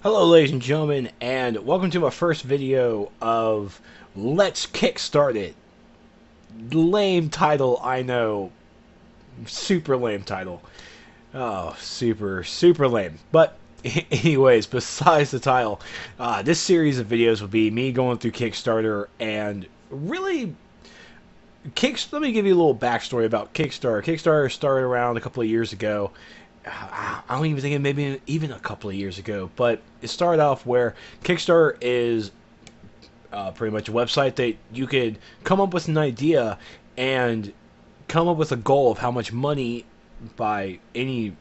Hello ladies and gentlemen, and welcome to my first video of Let's Kickstart It. Lame title, I know. Super lame title. Oh, super lame. But anyways, besides the title, this series of videos will be me going through Kickstarter and really... Let me give you a little backstory about Kickstarter. Kickstarter started around a couple of years ago. I don't even think it maybe even a couple of years ago, but it started off where Kickstarter is pretty much a website that you could come up with an idea and come up with a goal of how much money by any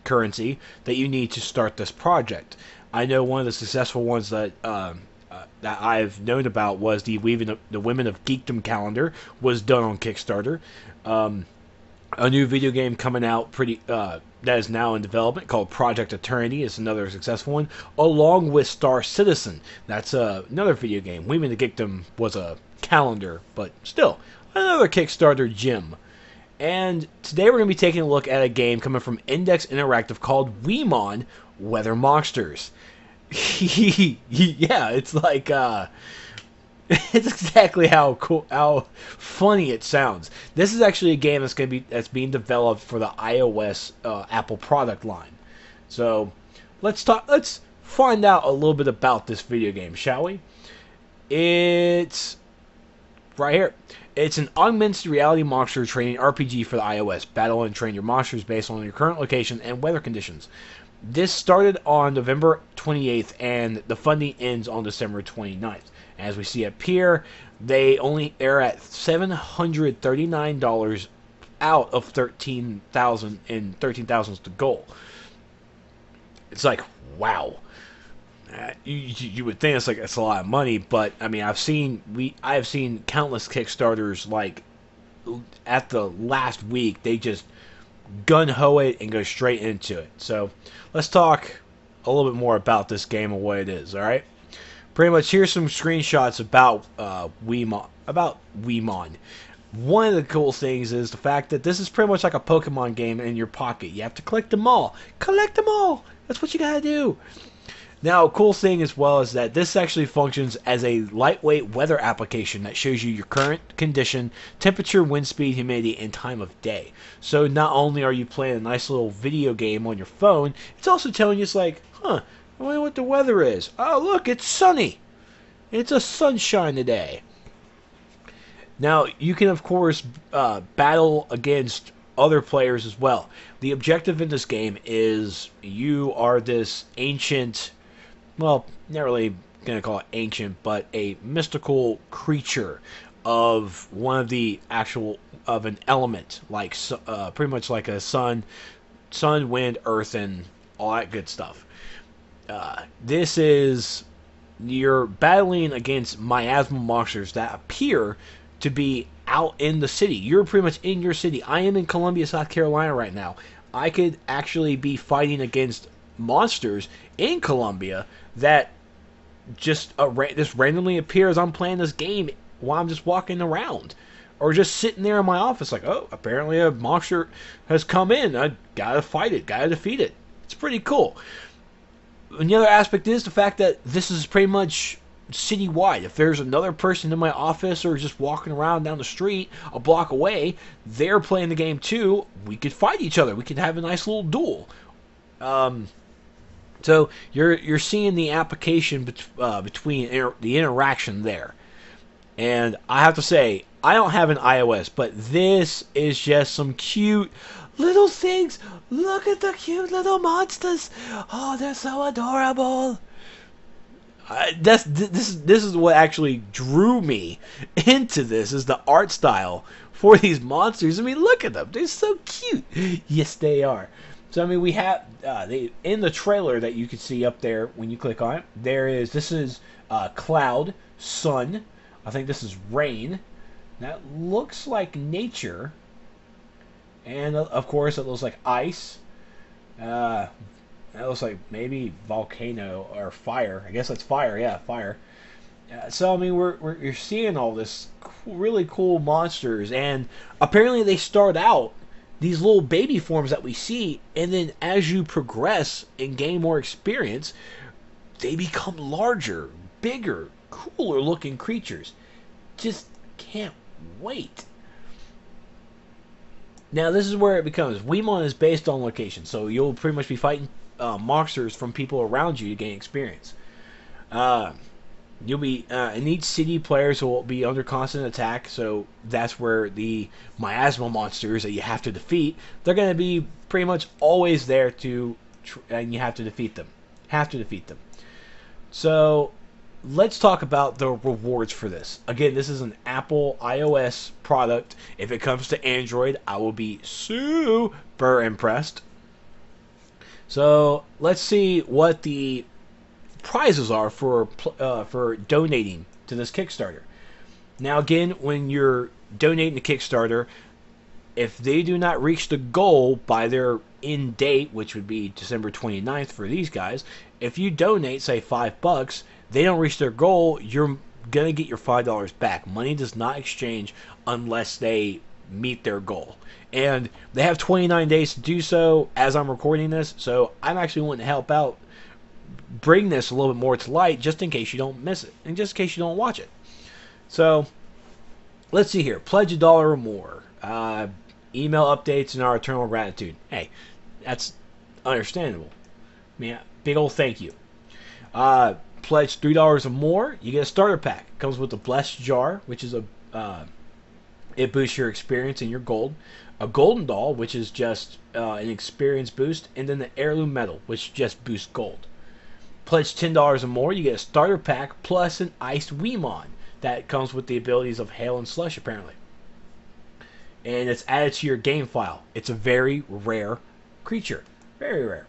currency that you need to start this project. I know one of the successful ones that that I've known about was the Women of Geekdom calendar was done on Kickstarter. A new video game coming out that is now in development called Project Eternity is another successful one, along with Star Citizen. That's another video game. Weamon the Geekdom was a calendar, but still another Kickstarter gem. And today we're going to be taking a look at a game coming from Index Interactive called Weamon Weather Monsters. Yeah, it's like it's exactly how funny it sounds. This is actually a game that's being developed for the iOS Apple product line. So let's find out a little bit about this video game, shall we? It's right here. It's an augmented reality monster training RPG for the iOS. Battle and train your monsters based on your current location and weather conditions. This started on November 28th, and the funding ends on December 29th. As we see up here, they're at $739 out of 13,000, and 13,000 is the goal. It's like, wow. You would think it's a lot of money, but I mean, I have seen countless Kickstarters like at the last week they just gun-ho it and go straight into it. So let's talk a little bit more about this game and what it is. All right. Pretty much, here's some screenshots about Weamon. One of the cool things is the fact that this is pretty much like a Pokemon game in your pocket. You have to collect them all. Collect them all! That's what you gotta do. Now, a cool thing as well is that this actually functions as a lightweight weather application that shows you your current condition, temperature, wind speed, humidity, and time of day. So not only are you playing a nice little video game on your phone, it's also telling you, it's like, I wonder what the weather is. Oh, look, it's sunny. It's a sunshine today. Now, you can, of course, battle against other players as well. The objective in this game is you are this ancient, well, not really going to call it ancient, but a mystical creature of one of the of an element, like pretty much like a sun, wind, earth, and all that good stuff. You're battling against miasmal monsters that appear to be out in the city. You're pretty much in your city. I am in Columbia, South Carolina right now. I could actually be fighting against monsters in Columbia that just randomly appear as I'm playing this game while I'm just walking around. Or just sitting there in my office like, oh, apparently a monster has come in. I gotta fight it, gotta defeat it. It's pretty cool. And the other aspect is the fact that this is pretty much citywide. If there's another person in my office or just walking around down the street a block away, they're playing the game too, we could fight each other. We could have a nice little duel. So you're seeing the application between the interaction there. And I have to say, I don't have an iOS, but this is just some cute little things. Look at the cute little monsters. Oh, they're so adorable. This is what actually drew me into this, is the art style for these monsters. I mean, look at them. They're so cute. Yes, they are. So, I mean, we have in the trailer that you can see up there when you click on it, this is cloud, sun. I think this is rain. That looks like nature. And, of course, it looks like ice. That looks like maybe volcano or fire. I guess that's fire. Yeah, fire. So, I mean, you're seeing all this really cool monsters. And apparently they start out these little baby forms that we see. And then as you progress and gain more experience, they become larger, bigger, cooler looking creatures. Just can't wait. Now this is where it becomes. Weamon is based on location, so you'll pretty much be fighting monsters from people around you to gain experience. You'll be in each city, players will be under constant attack, so that's where the miasma monsters that you have to defeat, they're going to be pretty much always there and you have to defeat them. So let's talk about the rewards for this. Again, this is an Apple iOS product. If it comes to Android, I will be super impressed. So let's see what the prizes are for donating to this Kickstarter. Now again, when you're donating to Kickstarter, if they do not reach the goal by their end date, which would be December 29th for these guys, if you donate, say $5, they don't reach their goal, you're gonna get your $5 back. Money does not exchange unless they meet their goal. And they have 29 days to do so as I'm recording this, so I'm actually wanting to help out, bring this a little bit more to light, just in case you don't miss it, and just in case you don't watch it. So, let's see here. Pledge $1 or more. Email updates and our eternal gratitude. Hey, that's understandable. I mean, big old thank you. Pledge $3 or more, you get a starter pack. It comes with a blessed jar, which is it boosts your experience and your gold. A golden doll, which is just an experience boost, and then the heirloom medal, which just boosts gold. Pledge $10 or more, you get a starter pack plus an iced Weamon that comes with the abilities of hail and slush, apparently. And it's added to your game file. It's a very rare creature, very rare.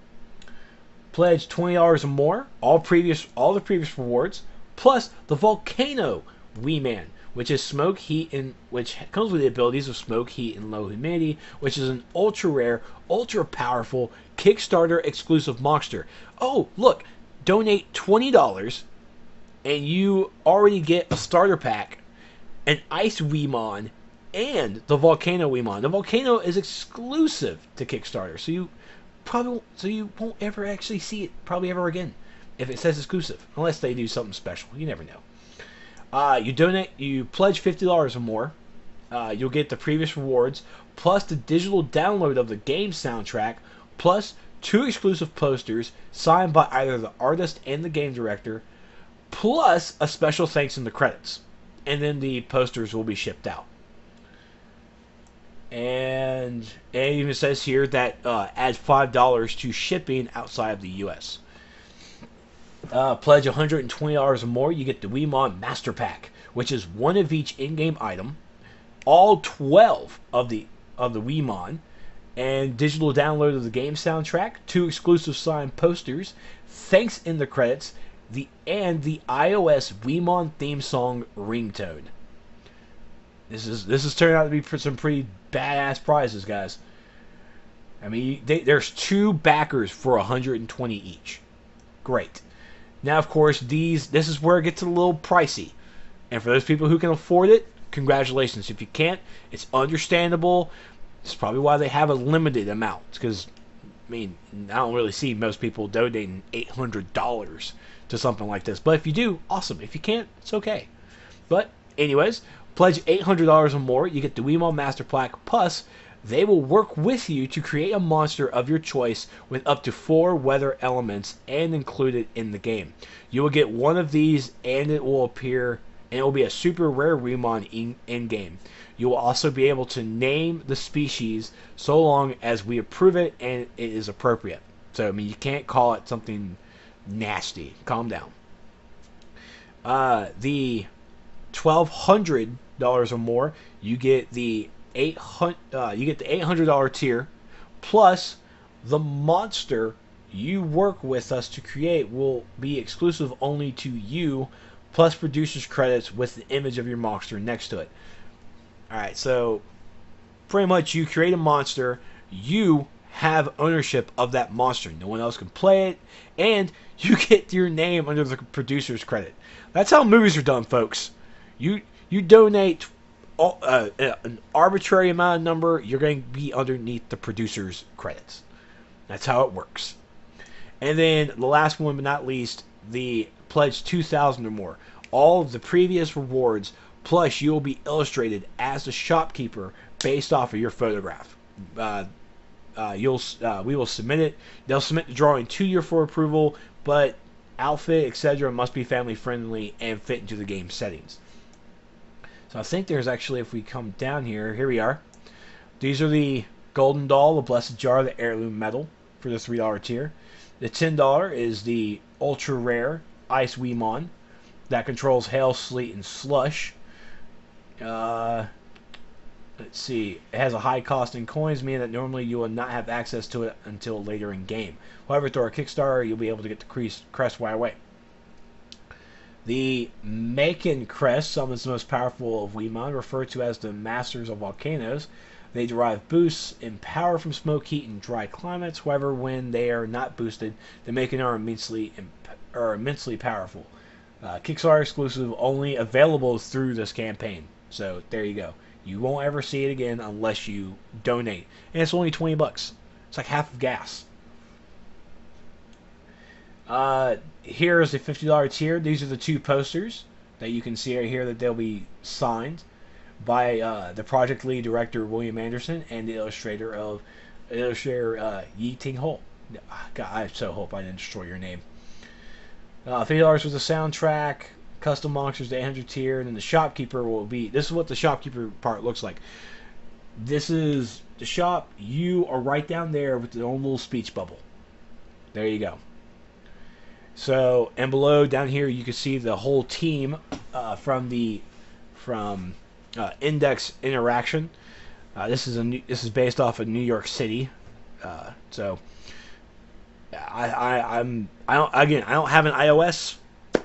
Pledge $20 or more, all the previous rewards, plus the volcano Weamon, which is smoke, heat, and which comes with the abilities of smoke, heat, and low humidity, which is an ultra rare, ultra powerful Kickstarter exclusive monster. Oh, look, donate $20 and you already get a starter pack, an ice Weamon, and the volcano Weamon. The volcano is exclusive to Kickstarter, so you won't ever actually see it probably ever again if it says exclusive, unless they do something special. You never know. You pledge $50 or more, you'll get the previous rewards, plus the digital download of the game soundtrack, plus 2 exclusive posters signed by either the artist and the game director, plus a special thanks in the credits. And then the posters will be shipped out. And it even says here that adds $5 to shipping outside of the U.S. Pledge $120 or more, you get the Weamon Master Pack, which is one of each in-game item, all 12 of the Weamon, and digital download of the game soundtrack, 2 exclusive signed posters, thanks in the credits, and the iOS Weamon theme song ringtone. This is turning out to be for some pretty badass prizes, guys. I mean, there's 2 backers for 120 each. Great. Now, of course, this is where it gets a little pricey. And for those people who can afford it, congratulations. If you can't, it's understandable. It's probably why they have a limited amount. Because, I mean, I don't really see most people donating $800 to something like this. But if you do, awesome. If you can't, it's okay. But, anyways, pledge $800 or more, you get the Weamon Master Pack, plus they will work with you to create a monster of your choice with up to 4 weather elements and included in the game. You will get one of these and it will appear, and it will be a super rare Weamon in-game. You will also be able to name the species so long as we approve it and it is appropriate. So, I mean, you can't call it something nasty. Calm down. The $1,200 or more, you get the $800 tier, plus the monster you work with us to create will be exclusive only to you, plus producer's credits with the image of your monster next to it. Alright, so pretty much you create a monster, you have ownership of that monster. No one else can play it, and you get your name under the producer's credit. That's how movies are done, folks. You donate an arbitrary amount of number, you're going to be underneath the producer's credits. That's how it works. And then the last one but not least, the pledge 2,000 or more. All of the previous rewards, plus you will be illustrated as the shopkeeper based off of your photograph. We will submit it. They'll submit the drawing to you for approval, but outfit, etc., must be family friendly and fit into the game settings. So I think there's actually, if we come down here, here we are. These are the Golden Doll, the Blessed Jar, the Heirloom Medal for the $3 tier. The $10 is the Ultra Rare Ice Weamon that controls hail, sleet, and slush. Let's see. It has a high cost in coins, meaning that normally you will not have access to it until later in game. However, through our Kickstarter, you'll be able to get the crest right away. The Macon crest, some of the most powerful of Weamon, referred to as the Masters of Volcanoes. They derive boosts in power from smoke, heat, and dry climates. However, when they are not boosted, the Macon are immensely powerful. Kickstarter exclusive, only available through this campaign. So there you go. You won't ever see it again unless you donate, and it's only $20. It's like half of gas. Here is the $50 tier. These are the two posters that you can see right here that they'll be signed by the project lead director William Anderson and the illustrator Yi Ting Ho. God, I so hope I didn't destroy your name. $50 for the soundtrack, custom monsters, the 800 tier, and then the shopkeeper will be. This is what the shopkeeper part looks like. This is the shop. You are right down there with your own little speech bubble. There you go. So, and below down here you can see the whole team from Index Interaction. This is based off of New York City. So I don't have an iOS.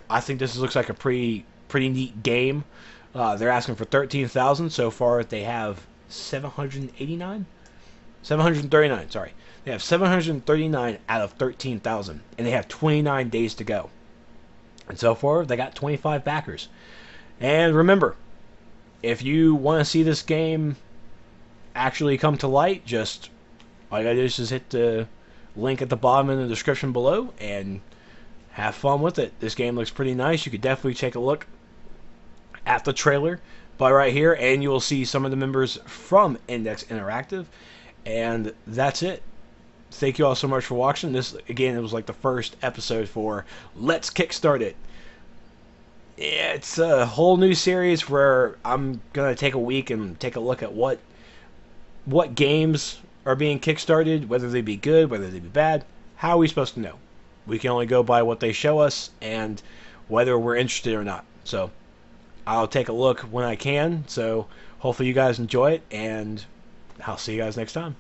I think this looks like a pretty neat game. They're asking for 13,000 so far. They have 739. Sorry. They have 739 out of 13,000, and they have 29 days to go. And so far, they got 25 backers. And remember, if you want to see this game actually come to light, just all you gotta do is just hit the link at the bottom in the description below and have fun with it. This game looks pretty nice. You could definitely take a look at the trailer by right here, and you will see some of the members from Index Interactive. And that's it. Thank you all so much for watching. This, again, it was like the first episode for Let's Kickstart It. It's a whole new series where I'm going to take a week and take a look at what games are being kickstarted, whether they be good, whether they be bad. How are we supposed to know? We can only go by what they show us and whether we're interested or not. So I'll take a look when I can. So hopefully you guys enjoy it, and I'll see you guys next time.